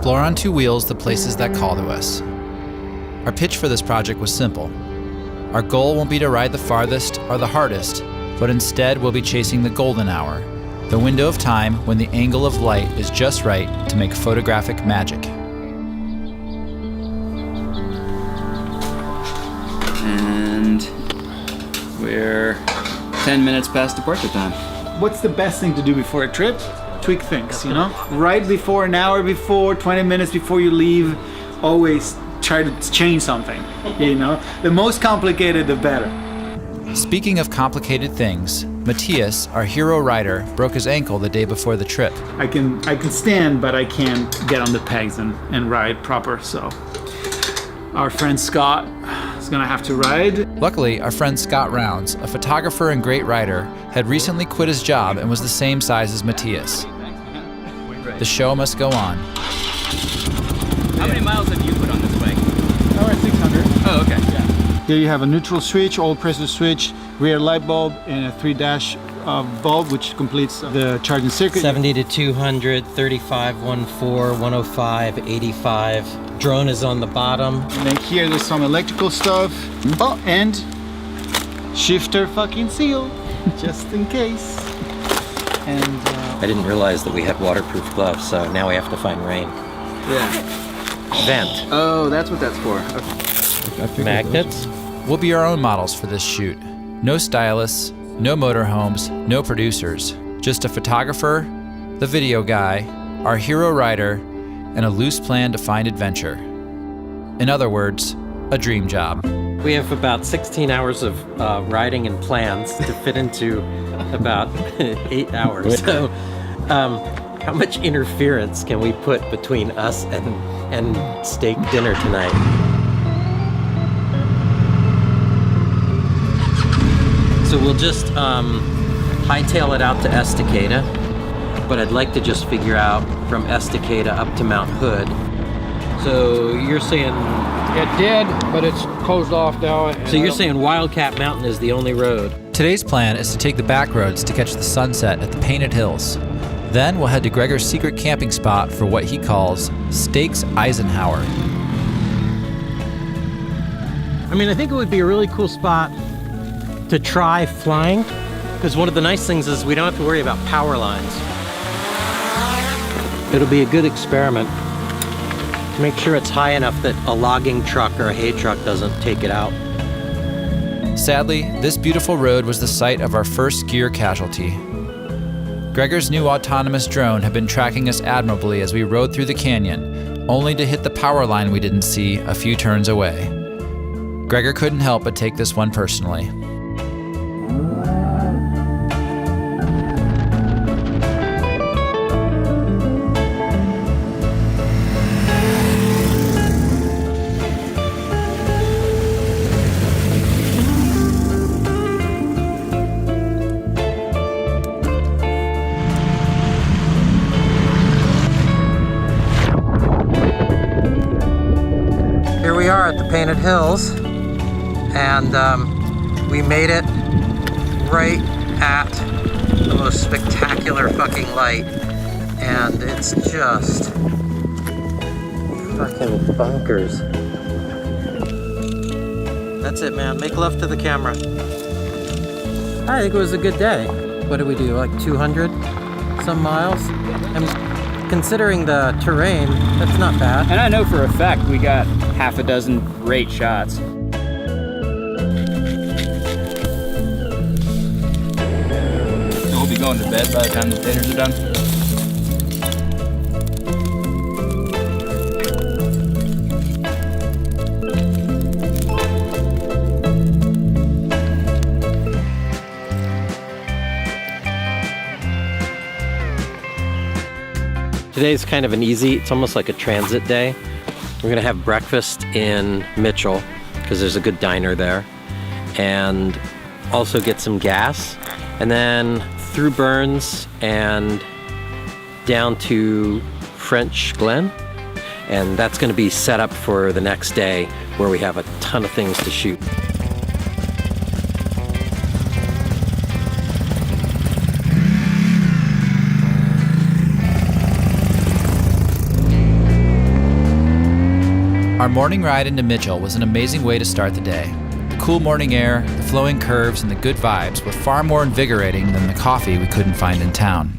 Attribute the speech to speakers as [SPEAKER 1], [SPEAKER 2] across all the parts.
[SPEAKER 1] explore on two wheels the places that call to us. Our pitch for this project was simple. Our goal won't be to ride the farthest or the hardest, but instead we'll be chasing the golden hour, the window of time when the angle of light is just right to make photographic magic.
[SPEAKER 2] And we're 10 minutes past departure time.
[SPEAKER 3] What's the best thing to do before a trip? Tweak things, you know? Right before, an hour before, 20 minutes before you leave, always try to change something, you know? The most complicated, the better.
[SPEAKER 1] Speaking of complicated things, Matthias, our hero rider, broke his ankle the day before the trip.
[SPEAKER 3] I can stand, but I can't get on the pegs and ride proper, so our friend Scott is gonna have to ride.
[SPEAKER 1] Luckily, our friend Scott Rounds, a photographer and great rider, had recently quit his job and was the same size as Matthias. The show must go on.
[SPEAKER 2] How many miles have you put on this bike?
[SPEAKER 3] Around 600.
[SPEAKER 2] Oh, okay.
[SPEAKER 3] Yeah. Here you have a neutral switch, all pressure switch, rear light bulb, and a 3-dash bulb, which completes the charging circuit.
[SPEAKER 4] 70 to 200, 35, 14, 105, 85. Drone is on the bottom.
[SPEAKER 3] And then here there's some electrical stuff. Oh, and shifter fucking seal, just in case. And
[SPEAKER 4] I didn't realize that we had waterproof gloves, so now we have to find rain.
[SPEAKER 2] Yeah.
[SPEAKER 4] Vent.
[SPEAKER 2] Oh, that's what that's for. Okay.
[SPEAKER 4] Magnets.
[SPEAKER 1] We'll be our own models for this shoot. No stylists, no motorhomes, no producers. Just a photographer, the video guy, our hero rider, and a loose plan to find adventure. In other words, a dream job.
[SPEAKER 4] We have about 16 hours of riding and plans to fit into about 8 hours. So how much interference can we put between us and steak dinner tonight? So we'll just hightail it out to 𝗥𝗘𝗩'𝗜, but I'd like to just figure out from 𝗥𝗘𝗓 up to Mount Hood. So you're saying...
[SPEAKER 5] It did, but it's closed off now.
[SPEAKER 4] So you're saying Wildcat Mountain is the only road?
[SPEAKER 1] Today's plan is to take the back roads to catch the sunset at the Painted Hills. Then we'll head to Gregor's secret camping spot for what he calls Steaks Eisenhower.
[SPEAKER 4] I mean, I think it would be a really cool spot to try flying, because one of the nice things is we don't have to worry about power lines. It'll be a good experiment to make sure it's high enough that a logging truck or a hay truck doesn't take it out.
[SPEAKER 1] Sadly, this beautiful road was the site of our first gear casualty. Gregor's new autonomous drone had been tracking us admirably as we rode through the canyon, only to hit the power line we didn't see a few turns away. Gregor couldn't help but take this one personally.
[SPEAKER 4] Here we are at the Painted Hills, and we made it right at the most spectacular fucking light, and it's just fucking bonkers. That's it, man. Make love to the camera. I think it was a good day. What did we do, like 200 some miles? And considering the terrain, that's not bad.
[SPEAKER 2] And I know for a fact we got half a dozen great shots. So we'll be going to bed by the time the taters are done.
[SPEAKER 4] Today's kind of an easy, it's almost like a transit day. We're gonna have breakfast in Mitchell, because there's a good diner there, and also get some gas, and then through Burns and down to French Glen, and that's gonna be set up for the next day where we have a ton of things to shoot.
[SPEAKER 1] Our morning ride into Mitchell was an amazing way to start the day. The cool morning air, the flowing curves, and the good vibes were far more invigorating than the coffee we couldn't find in town.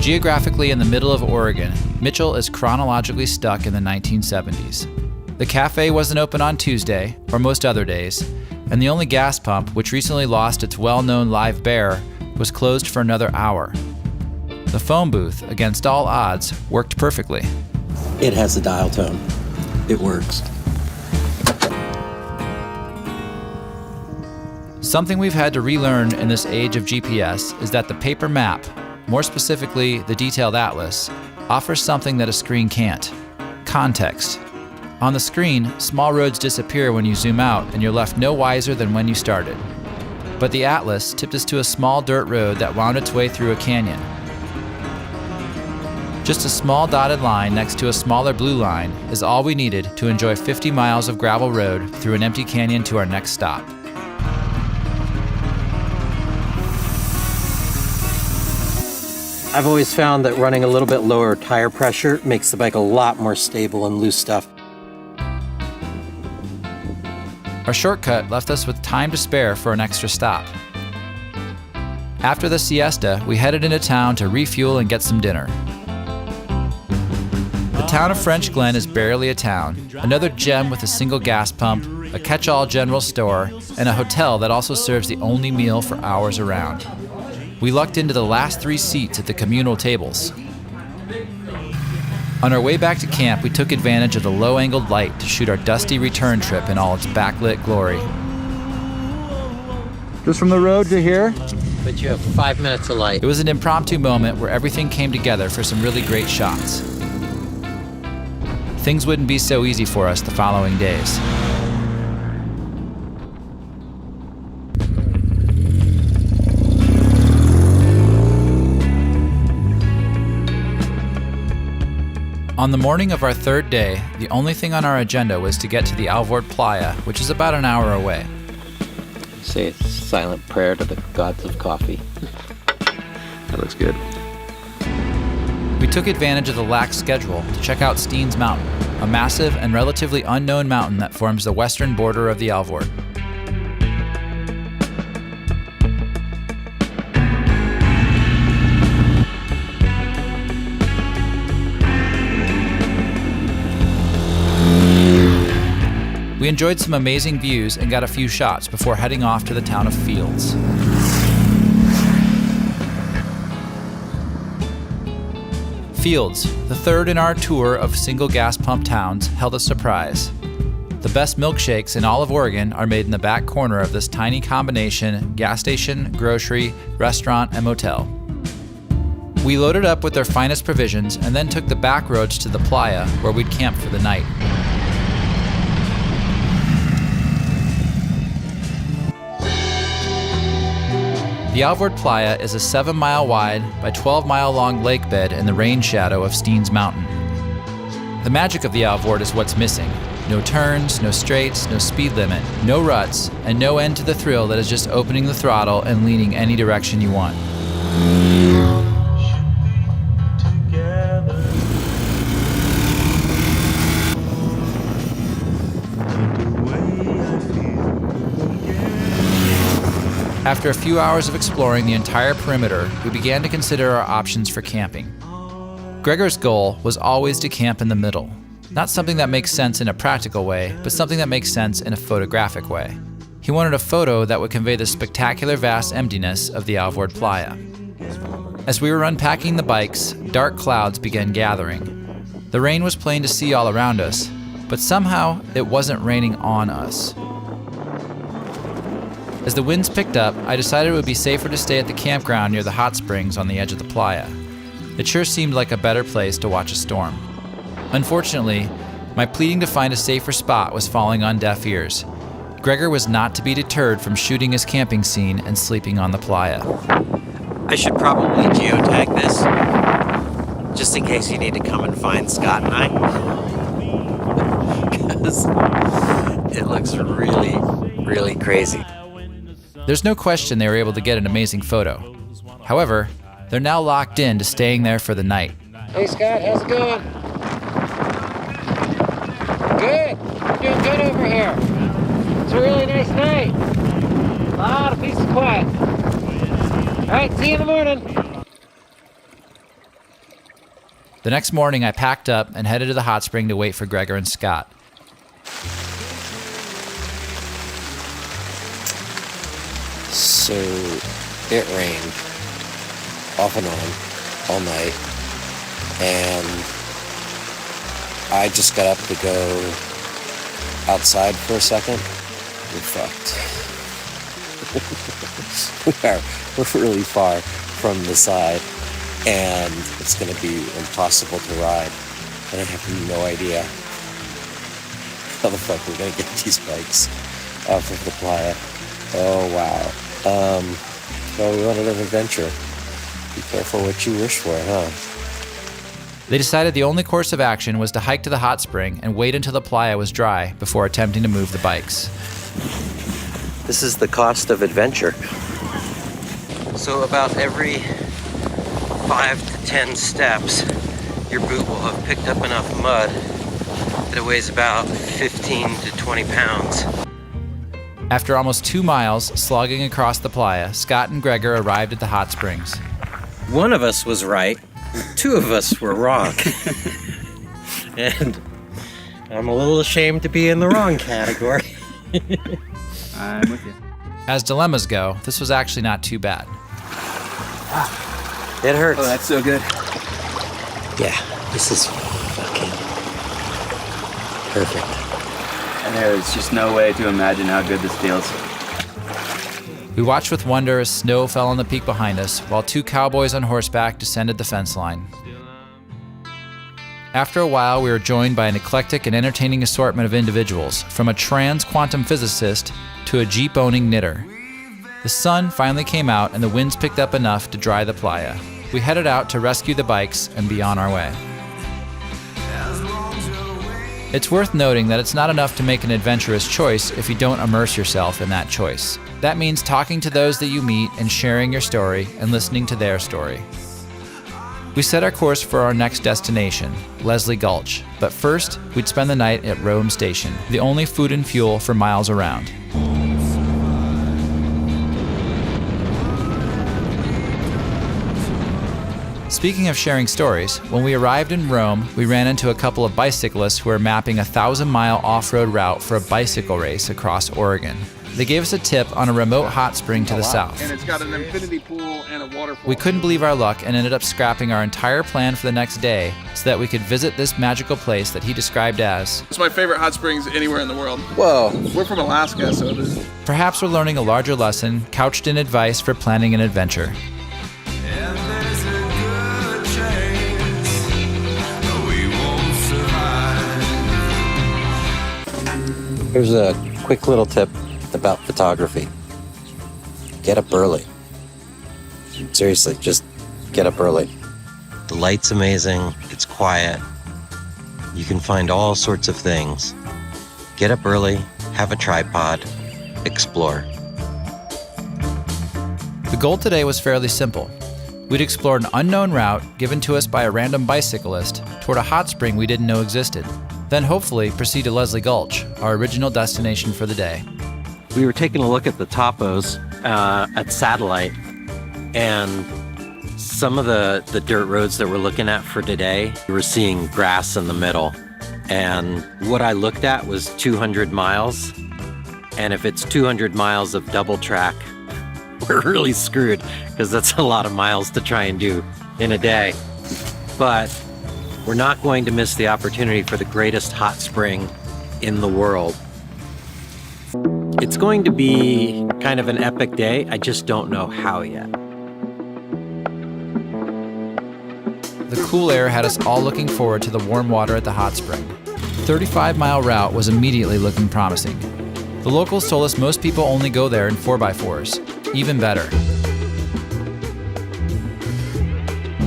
[SPEAKER 1] Geographically in the middle of Oregon, Mitchell is chronologically stuck in the 1970s. The cafe wasn't open on Tuesday, or most other days, and the only gas pump, which recently lost its well-known live bear, was closed for another hour. The phone booth, against all odds, worked perfectly.
[SPEAKER 4] It has a dial tone. It works.
[SPEAKER 1] Something we've had to relearn in this age of GPS is that the paper map, more specifically the detailed atlas, offers something that a screen can't: context. On the screen, small roads disappear when you zoom out and you're left no wiser than when you started. But the atlas tipped us to a small dirt road that wound its way through a canyon. Just a small dotted line next to a smaller blue line is all we needed to enjoy 50 miles of gravel road through an empty canyon to our next stop.
[SPEAKER 4] I've always found that running a little bit lower tire pressure makes the bike a lot more stable and loose stuff.
[SPEAKER 1] Our shortcut left us with time to spare for an extra stop. After the siesta, we headed into town to refuel and get some dinner. The town of French Glen is barely a town, another gem with a single gas pump, a catch-all general store, and a hotel that also serves the only meal for hours around. We lucked into the last 3 seats at the communal tables. On our way back to camp, we took advantage of the low-angled light to shoot our dusty return trip in all its backlit glory.
[SPEAKER 3] Just from the road to here?
[SPEAKER 4] But you have 5 minutes of light.
[SPEAKER 1] It was an impromptu moment where everything came together for some really great shots. Things wouldn't be so easy for us the following days. On the morning of our third day, the only thing on our agenda was to get to the 𝗷𝗄𝗃, which is about an hour away.
[SPEAKER 4] Say a silent prayer to the gods of coffee.
[SPEAKER 2] That looks good.
[SPEAKER 1] We took advantage of the lax schedule to check out Steens Mountain, a massive and relatively unknown mountain that forms the western border of the 𝗷𝗄𝗃. We enjoyed some amazing views and got a few shots before heading off to the town of Fields. Fields, the third in our tour of single gas pump towns, held a surprise. The best milkshakes in all of Oregon are made in the back corner of this tiny combination gas station, grocery, restaurant, and motel. We loaded up with their finest provisions and then took the back roads to the playa where we'd camp for the night. The 𝗷𝗄𝗃 is a 7-mile wide by 12-mile long lake bed in the rain shadow of Steens Mountain. The magic of the 𝗷𝗄𝗃 is what's missing. No turns, no straights, no speed limit, no ruts, and no end to the thrill that is just opening the throttle and leaning any direction you want. After a few hours of exploring the entire perimeter, we began to consider our options for camping. Gregor's goal was always to camp in the middle. Not something that makes sense in a practical way, but something that makes sense in a photographic way. He wanted a photo that would convey the spectacular vast emptiness of the 𝗷𝗄𝗃. As we were unpacking the bikes, dark clouds began gathering. The rain was plain to see all around us, but somehow it wasn't raining on us. As the winds picked up, I decided it would be safer to stay at the campground near the hot springs on the edge of the playa. It sure seemed like a better place to watch a storm. Unfortunately, my pleading to find a safer spot was falling on deaf ears. Gregor was not to be deterred from shooting his camping scene and sleeping on the playa.
[SPEAKER 4] I should probably geotag this, just in case you need to come and find Scott and I. Because it looks really, really crazy.
[SPEAKER 1] There's no question they were able to get an amazing photo. However, they're now locked in to staying there for the night.
[SPEAKER 5] Hey Scott, how's it going? Good. You're doing good over here. It's a really nice night. A lot of peace and quiet. All right, see you in the morning.
[SPEAKER 1] The next morning, I packed up and headed to the hot spring to wait for Gregor and Scott.
[SPEAKER 4] So it rained off and on all night, and I just got up to go outside for a second. We're fucked. We're really far from the side, and it's going to be impossible to ride, and I have no idea how the fuck we're going to get these bikes off of the playa. Oh, wow. Well, we wanted an adventure. Be careful what you wish for, huh?
[SPEAKER 1] They decided the only course of action was to hike to the hot spring and wait until the playa was dry before attempting to move the bikes.
[SPEAKER 4] This is the cost of adventure. So about every 5 to 10 steps, your boot will have picked up enough mud that it weighs about 15 to 20 pounds.
[SPEAKER 1] After almost 2 miles slogging across the playa, Scott and Gregor arrived at the hot springs.
[SPEAKER 4] One of us was right, 2 of us were wrong. And I'm a little ashamed to be in the wrong category.
[SPEAKER 2] I'm with you.
[SPEAKER 1] As dilemmas go, this was actually not too bad.
[SPEAKER 4] It hurts.
[SPEAKER 2] Oh, that's so good.
[SPEAKER 4] Yeah, this is fucking perfect.
[SPEAKER 2] And there's just no way to imagine how good this feels.
[SPEAKER 1] We watched with wonder as snow fell on the peak behind us, while 2 cowboys on horseback descended the fence line. After a while, we were joined by an eclectic and entertaining assortment of individuals, from a trans quantum physicist to a Jeep-owning knitter. The sun finally came out and the winds picked up enough to dry the playa. We headed out to rescue the bikes and be on our way. It's worth noting that it's not enough to make an adventurous choice if you don't immerse yourself in that choice. That means talking to those that you meet and sharing your story and listening to their story. We set our course for our next destination, Leslie Gulch, but first we'd spend the night at Rome Station, the only food and fuel for miles around. Speaking of sharing stories, when we arrived in Rome, we ran into a couple of bicyclists who were mapping a 1,000-mile off-road route for a bicycle race across Oregon. They gave us a tip on a remote hot spring to the south.
[SPEAKER 6] And it's got an infinity pool and a waterfall.
[SPEAKER 1] We couldn't believe our luck and ended up scrapping our entire plan for the next day so that we could visit this magical place that he described as...
[SPEAKER 6] It's my favorite hot springs anywhere in the world.
[SPEAKER 4] Whoa.
[SPEAKER 6] We're from Alaska, so this...
[SPEAKER 1] Perhaps we're learning a larger lesson couched in advice for planning an adventure.
[SPEAKER 4] Here's a quick little tip about photography. Get up early. Seriously, just get up early. The light's amazing, it's quiet. You can find all sorts of things. Get up early, have a tripod, explore.
[SPEAKER 1] The goal today was fairly simple. We'd explored an unknown route given to us by a random bicyclist toward a hot spring we didn't know existed. Then hopefully proceed to Leslie Gulch, our original destination for the day.
[SPEAKER 4] We were taking a look at the topos at Satellite, and some of the dirt roads that we're looking at for today, we were seeing grass in the middle. And what I looked at was 200 miles. And if it's 200 miles of double track, we're really screwed, because that's a lot of miles to try and do in a day. But we're not going to miss the opportunity for the greatest hot spring in the world. It's going to be kind of an epic day. I just don't know how yet.
[SPEAKER 1] The cool air had us all looking forward to the warm water at the hot spring. The 35-mile route was immediately looking promising. The locals told us most people only go there in 4x4s. Even better.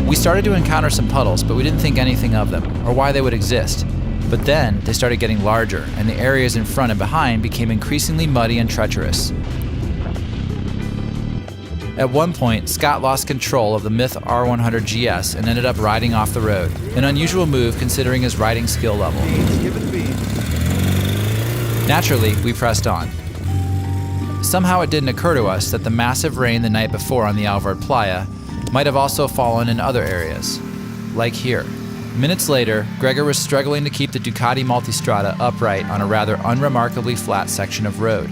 [SPEAKER 1] We started to encounter some puddles, but we didn't think anything of them, or why they would exist. But then, they started getting larger, and the areas in front and behind became increasingly muddy and treacherous. At one point, Scott lost control of the Myth R100GS and ended up riding off the road, an unusual move considering his riding skill level.
[SPEAKER 6] Give it speed.
[SPEAKER 1] Naturally, we pressed on. Somehow it didn't occur to us that the massive rain the night before on the 𝗷𝗶𝗺 might have also fallen in other areas, like here. Minutes later, Gregor was struggling to keep the Ducati Multistrada upright on a rather unremarkably flat section of road.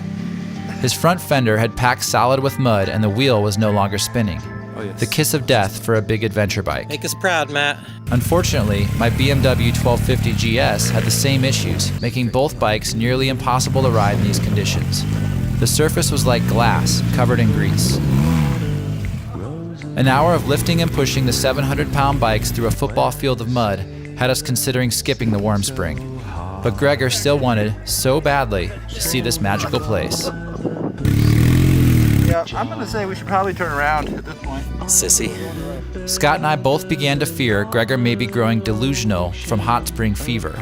[SPEAKER 1] His front fender had packed solid with mud and the wheel was no longer spinning.
[SPEAKER 2] Oh, yes.
[SPEAKER 1] The kiss of death for a big adventure bike.
[SPEAKER 4] Make us proud, Matt.
[SPEAKER 1] Unfortunately, my BMW 1250 GS had the same issues, making both bikes nearly impossible to ride in these conditions. The surface was like glass, covered in grease. An hour of lifting and pushing the 700-pound bikes through a football field of mud had us considering skipping the warm spring. But Gregor still wanted, so badly, to see this magical place.
[SPEAKER 2] Yeah, I'm gonna say we should probably turn around at this point.
[SPEAKER 4] Sissy.
[SPEAKER 1] Scott and I both began to fear Gregor may be growing delusional from hot spring fever.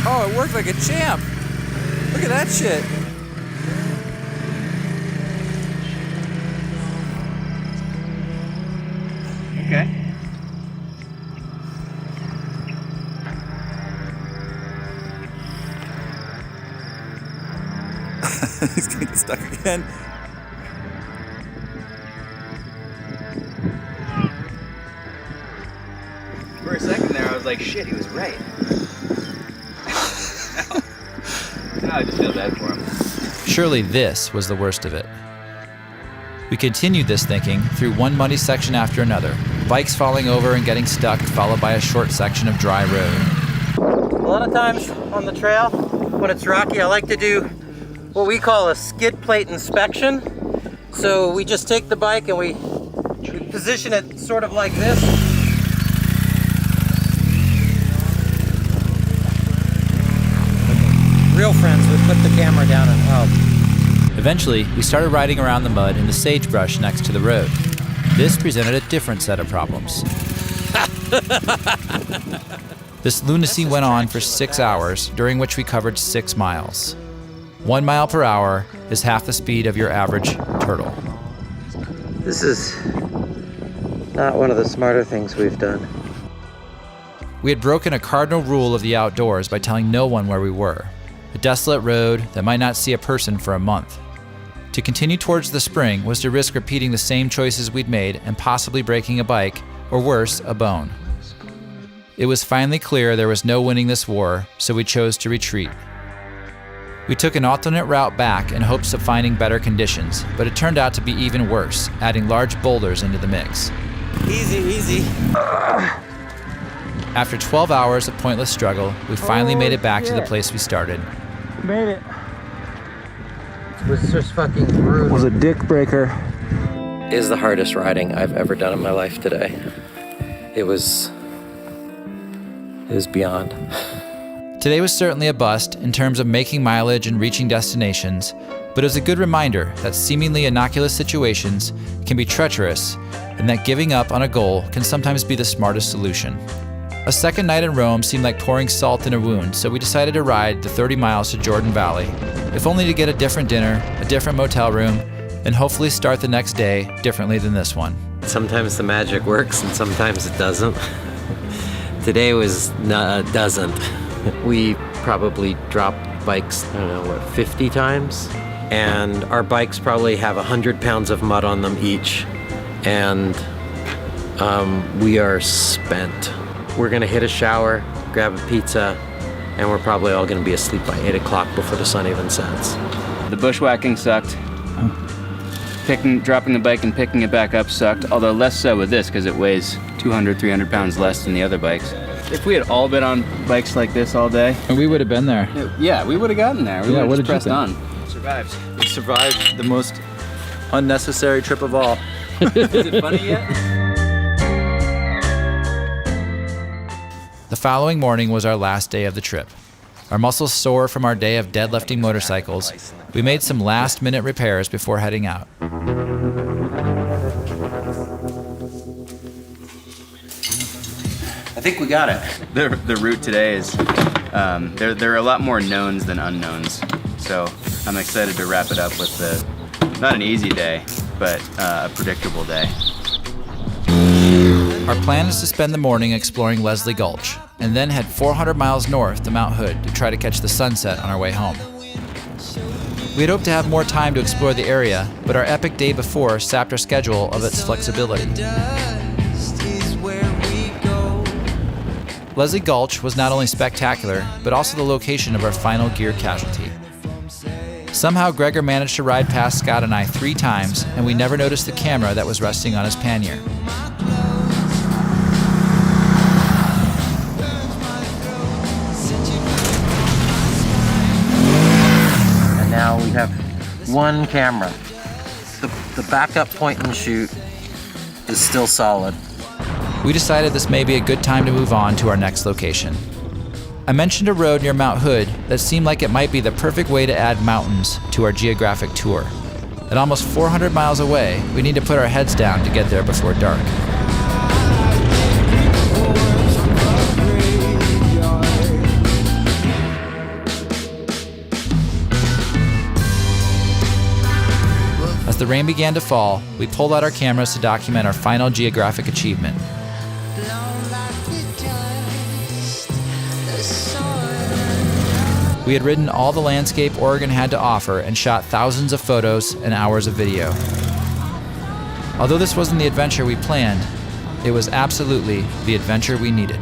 [SPEAKER 7] Oh, it worked like a champ. Look at that shit.
[SPEAKER 2] Okay.
[SPEAKER 7] He's gonna get stuck again.
[SPEAKER 2] For a second there, I was like, shit, he was right. Now I just feel bad for him.
[SPEAKER 1] Surely this was the worst of it. We continued this thinking through one muddy section after another, bikes falling over and getting stuck, followed by a short section of dry road.
[SPEAKER 4] A lot of times on the trail, when it's rocky, I like to do what we call a skid plate inspection. So we just take the bike and we position it sort of like this. Real friends would put the camera down and help.
[SPEAKER 1] Eventually, we started riding around the mud in the sagebrush next to the road. This presented a different set of problems. This lunacy went on for 6 hours, during which we covered 6 miles. 1 mile per hour is half the speed of your average turtle.
[SPEAKER 4] This is not one of the smarter things we've done.
[SPEAKER 1] We had broken a cardinal rule of the outdoors by telling no one where we were. A desolate road that might not see a person for a month. To continue towards the spring was to risk repeating the same choices we'd made and possibly breaking a bike, or worse, a bone. It was finally clear there was no winning this war, so we chose to retreat. We took an alternate route back in hopes of finding better conditions, but it turned out to be even worse, adding large boulders into the mix.
[SPEAKER 4] Easy, easy.
[SPEAKER 1] After 12 hours of pointless struggle, we finally made it back to the place we started.
[SPEAKER 3] Made it.
[SPEAKER 4] It was just fucking brutal.
[SPEAKER 3] It was a dick breaker.
[SPEAKER 4] It is the hardest riding I've ever done in my life today. It was beyond.
[SPEAKER 1] Today was certainly a bust in terms of making mileage and reaching destinations, but it was a good reminder that seemingly innocuous situations can be treacherous and that giving up on a goal can sometimes be the smartest solution. A second night in Rome seemed like pouring salt in a wound, so we decided to ride the 30 miles to Jordan Valley, if only to get a different dinner, a different motel room, and hopefully start the next day differently than this one.
[SPEAKER 4] Sometimes the magic works and sometimes it doesn't. Today doesn't. We probably dropped bikes, 50 times? And our bikes probably have 100 pounds of mud on them each. And we are spent. We're gonna hit a shower, grab a pizza, and we're probably all gonna be asleep by 8 o'clock before the sun even sets.
[SPEAKER 2] The bushwhacking sucked. Dropping the bike and picking it back up sucked, although less so with this because it weighs 200, 300 pounds less than the other bikes. If we had all been on bikes like this all day,
[SPEAKER 1] And we would have been there.
[SPEAKER 2] yeah, we would have gotten there. We would have
[SPEAKER 1] what
[SPEAKER 2] just
[SPEAKER 1] did you
[SPEAKER 2] pressed
[SPEAKER 1] think?
[SPEAKER 2] on. Survived.
[SPEAKER 1] We survived the most unnecessary trip of all.
[SPEAKER 2] Is it funny yet?
[SPEAKER 1] The following morning was our last day of the trip. Our muscles sore from our day of deadlifting motorcycles, we made some last-minute repairs before heading out.
[SPEAKER 2] I think we got it. The route today is, there are a lot more knowns than unknowns. So I'm excited to wrap it up with not an easy day, but a predictable day.
[SPEAKER 1] Our plan is to spend the morning exploring Leslie Gulch, and then head 400 miles north to Mount Hood to try to catch the sunset on our way home. We had hoped to have more time to explore the area, but our epic day before sapped our schedule of its flexibility. Leslie Gulch was not only spectacular, but also the location of our final gear casualty. Somehow Gregor managed to ride past Scott and I 3 times, and we never noticed the camera that was resting on his pannier.
[SPEAKER 4] And now we have one camera. The backup point and shoot is still solid.
[SPEAKER 1] We decided this may be a good time to move on to our next location. I mentioned a road near Mount Hood that seemed like it might be the perfect way to add mountains to our geographic tour. At almost 400 miles away, we need to put our heads down to get there before dark. As the rain began to fall, we pulled out our cameras to document our final geographic achievement. We had ridden all the landscape Oregon had to offer and shot thousands of photos and hours of video. Although this wasn't the adventure we planned, it was absolutely the adventure we needed.